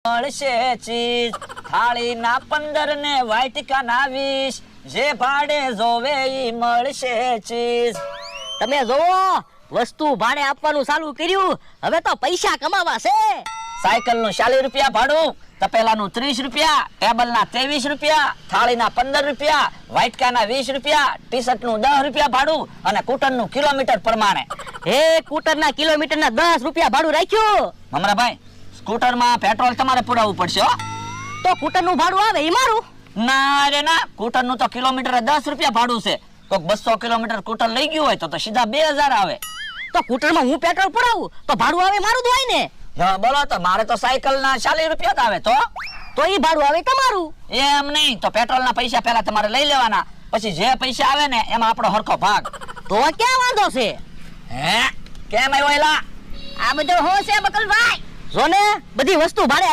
મળશે ચીજ થાળીના 15 ને વાટકાના 20 જે ભાડે જોવે ઈ મળશે ચીજ. તમે જોવો વસ્તુ ભાડે આપવાનું ચાલુ કર્યું, હવે તો પૈસા કમાવા છે. સાયકલનું 40 રૂપિયા ભાડું, તપેલાનું 30 રૂપિયા, ટેબલના 23 રૂપિયા, થાળીના 15 રૂપિયા, વાટકાના 20 રૂપિયા, ટી શર્ટનું 10 રૂપિયા ભાડું અને કૂટરનું કિલોમીટર પ્રમાણે. હે કૂટરના કિલોમીટરના 10 રૂપિયા ભાડું રાખ્યું. મમરાભાઈ, સ્કૂટરમાં પેટ્રોલ તમારે પુરાવવું પડશે હો. તો કૂટરનું ભાડું આવે ઈ મારું? ના રે ના, કૂટરનું તો કિલોમીટરે 10 રૂપિયા ભાડું છે. કોક 200 કિલોમીટર કૂટર લઈ ગયું હોય તો સીધા 2000 આવે. તો કૂટરમાં હું પેટ્રોલ પુરાવું તો ભાડું આવે મારું જ હોય ને? હા બોલો, તો મારે તો સાયકલના 40 રૂપિયા જ આવે. તો ઈ ભાડું આવે તમારું? એમ નહીં, તો પેટ્રોલના પૈસા પહેલા તમારે લઈ લેવાના, પછી જે પૈસા આવે ને એમાં આપણો હરખો ભાગ. તો ક્યાં વાંધો છે? હે કેમ આવ્યો એલા? આ બધું હો છે બકલભાઈ. જો ને બધી વસ્તુ ભાડે